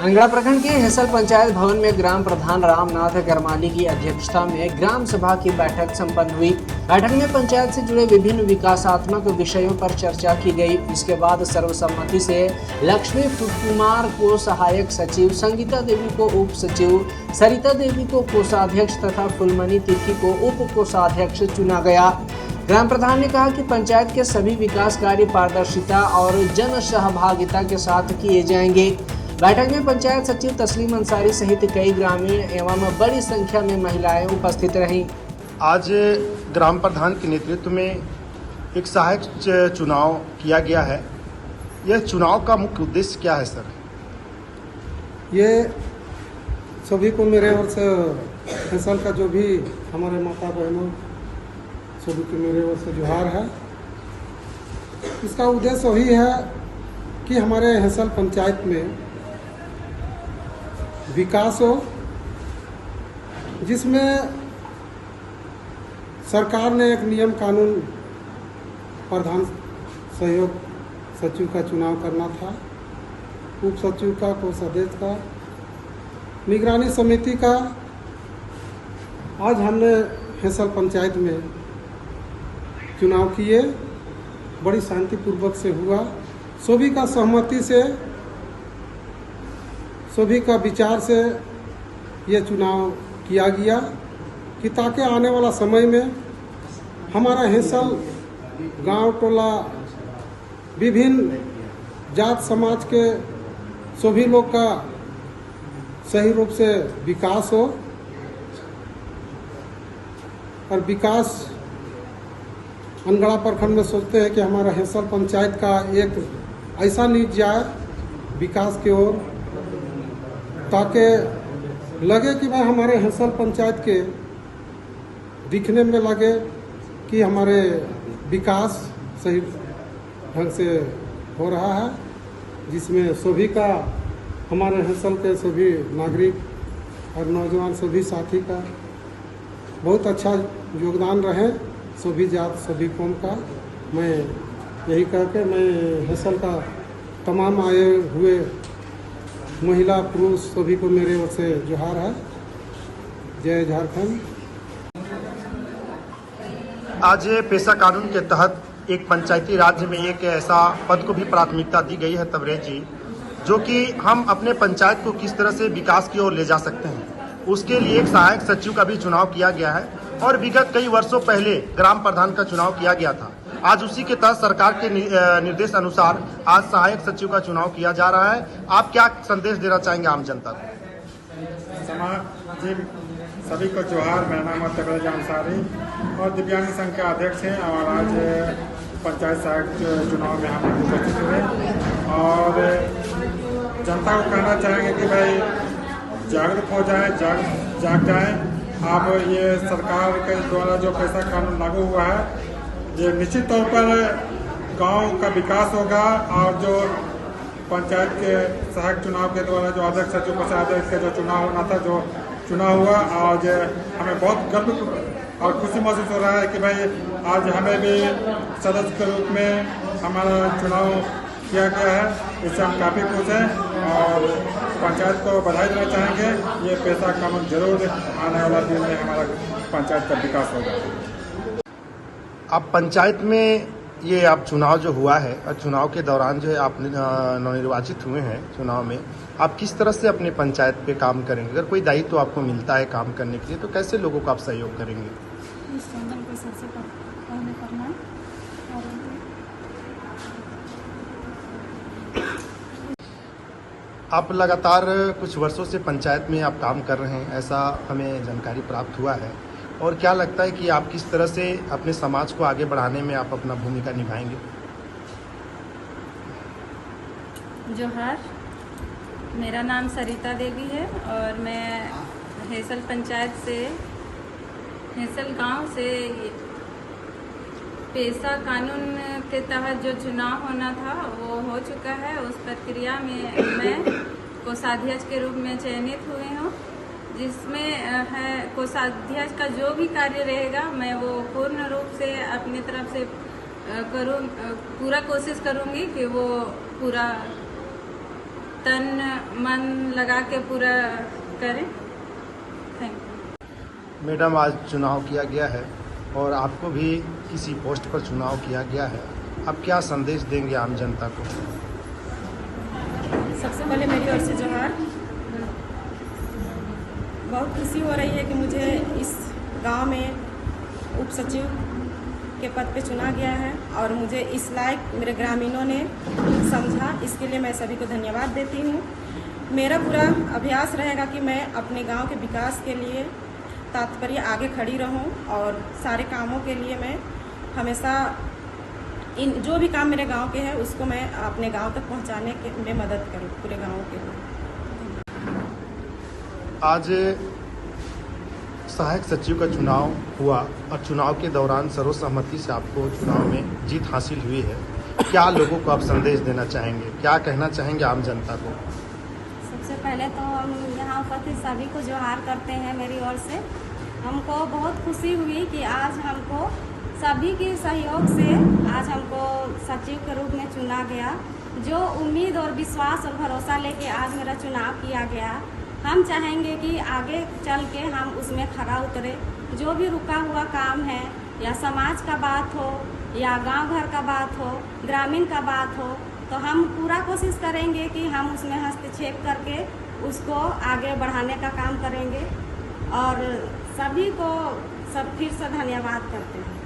अंगड़ा प्रखंड के हेसल पंचायत भवन में ग्राम प्रधान रामनाथ गरमाली की अध्यक्षता में ग्राम सभा की बैठक संपन्न हुई। बैठक में पंचायत से जुड़े विभिन्न विकासात्मक विषयों पर चर्चा की गई। इसके बाद सर्वसम्मति से लक्ष्मी कुमार को सहायक सचिव, संगीता देवी को उप सचिव, सरिता देवी को कोषाध्यक्ष तथा फुलमणि तिर्की को उप कोषाध्यक्ष चुना गया। ग्राम प्रधान ने कहा कि पंचायत के सभी विकास कार्य पारदर्शिता और जन सहभागिता के साथ किए जाएंगे। बैठक में पंचायत सचिव तस्लीम अंसारी सहित कई ग्रामीण एवं बड़ी संख्या में महिलाएं उपस्थित रहीं। आज ग्राम प्रधान के नेतृत्व में एक सहायक चुनाव किया गया है। यह चुनाव का मुख्य उद्देश्य क्या है सर? ये सभी को मेरे ओर से हेसल का जो भी हमारे माता बहनों सभी को मेरे ओर से जोहार है। इसका उद्देश्य वही है कि हमारे हेसल पंचायत में विकास हो, जिसमें सरकार ने एक नियम कानून प्रधान सहयोग सचिव का चुनाव करना था, उप सचिव का, कोषाध्यक्ष का, निगरानी समिति का। आज हमने हेसल पंचायत में चुनाव किए, बड़ी शांतिपूर्वक से हुआ। सभी का सहमति से, सभी का विचार से ये चुनाव किया गया कि ताकि आने वाला समय में हमारा हेसल गांव टोला विभिन्न जात समाज के सभी लोग का सही रूप से विकास हो और विकास अंगड़ा प्रखंड में सोचते हैं कि हमारा हेसल पंचायत का एक ऐसा नींव जाए विकास की ओर, ताकि लगे कि भाई हमारे हेसल पंचायत के दिखने में लगे कि हमारे विकास सही ढंग से हो रहा है, जिसमें सभी का, हमारे हेसल के सभी नागरिक और नौजवान सभी साथी का बहुत अच्छा योगदान रहे, सभी जात सभी कौम का। मैं यही कह के मैं हेसल का तमाम आए हुए महिला पुरुष सभी को मेरे ओर से जोहार है। जय झारखंड। आज पेशा कानून के तहत एक पंचायती राज्य में एक ऐसा पद को भी प्राथमिकता दी गई है तबरेज जी, जो कि हम अपने पंचायत को किस तरह से विकास की ओर ले जा सकते हैं। उसके लिए एक सहायक सचिव का भी चुनाव किया गया है और विगत कई वर्षों पहले ग्राम प्रधान का चुनाव किया गया था। आज उसी के तहत सरकार के निर्देश अनुसार आज सहायक सचिव का चुनाव किया जा रहा है। आप क्या संदेश देना चाहेंगे आम जनता को? समाज जी सभी को जोहार। मेरा नाम है तबरेज अंसारी और दिव्यांग संघ के अध्यक्ष हैं और आज पंचायत सहायक चुनाव में हम उपस्थित हुए और जनता को कहना चाहेंगे कि भाई जागरूक हो जाए, जाग जाए। अब ये सरकार के द्वारा जो पेशा कानून लागू हुआ है, ये निश्चित तौर पर गांव का विकास होगा और जो पंचायत के सहायक चुनाव के द्वारा जो अध्यक्ष सचिव कोषाध्यक्ष का जो चुनाव होना था, जो चुनाव हुआ, आज हमें बहुत गर्व और खुशी महसूस हो रहा है कि भाई आज हमें भी सदस्य के रूप में हमारा चुनाव किया गया है। इससे हम काफ़ी खुश हैं और पंचायत को बधाई देना चाहेंगे। ये पेशा कानून जरूर आने वाला दिन में हमारा पंचायत का विकास होगा। अब पंचायत में ये आप चुनाव जो हुआ है और चुनाव के दौरान जो है आप नवनिर्वाचित हुए हैं चुनाव में, आप किस तरह से अपने पंचायत पे काम करेंगे? अगर कोई दायित्व तो आपको मिलता है काम करने के लिए, तो कैसे लोगों को आप सहयोग करेंगे? आप लगातार कुछ वर्षों से पंचायत में आप काम कर रहे हैं, ऐसा हमें जानकारी प्राप्त हुआ है। और क्या लगता है कि आप किस तरह से अपने समाज को आगे बढ़ाने में आप अपना भूमिका निभाएंगे? जोहार, मेरा नाम सरिता देवी है और मैं हेसल पंचायत से, हेसल गांव से पेशा कानून के तहत जो चुनाव होना था वो हो चुका है। उस प्रक्रिया में मैं कोषाध्यक्ष के रूप में चयनित हुई हूँ, जिसमें है कोषाध्यक्ष का जो भी कार्य रहेगा मैं वो पूर्ण रूप से अपनी तरफ से पूरा कोशिश करूँगी कि वो पूरा तन मन लगा के पूरा करें। Thank you. मैडम, आज चुनाव किया गया है और आपको भी किसी पोस्ट पर चुनाव किया गया है, आप क्या संदेश देंगे आम जनता को? सबसे पहले मेरी ओर से जोहार। बहुत खुशी हो रही है कि मुझे इस गांव में उप सचिव के पद पे चुना गया है और मुझे इस लायक मेरे ग्रामीणों ने समझा, इसके लिए मैं सभी को धन्यवाद देती हूँ। मेरा पूरा अभ्यास रहेगा कि मैं अपने गांव के विकास के लिए तात्पर्य आगे खड़ी रहूं और सारे कामों के लिए मैं हमेशा इन जो भी काम मेरे गांव के हैं उसको मैं अपने गांव तक पहुंचाने के में मदद करूं पूरे गांव के लिए। आज सहायक सचिव का चुनाव हुआ और चुनाव के दौरान सर्वसम्मति से आपको चुनाव में जीत हासिल हुई है। क्या लोगों को आप संदेश देना चाहेंगे, क्या कहना चाहेंगे आम जनता को? सबसे पहले तो हम यहाँ उपस्थित सभी को जोहार करते हैं मेरी ओर से। हमको बहुत खुशी हुई कि आज हमको सभी के सहयोग से आज हमको सचिव के रूप में चुना गया। जो उम्मीद और विश्वास और भरोसा लेके आज मेरा चुनाव किया गया, हम चाहेंगे कि आगे चल के हम उसमें खरा उतरे। जो भी रुका हुआ काम है, या समाज का बात हो या गांव घर का बात हो, ग्रामीण का बात हो, तो हम पूरा कोशिश करेंगे कि हम उसमें हस्तक्षेप करके उसको आगे बढ़ाने का काम करेंगे। और सभी को फिर से धन्यवाद करते हैं।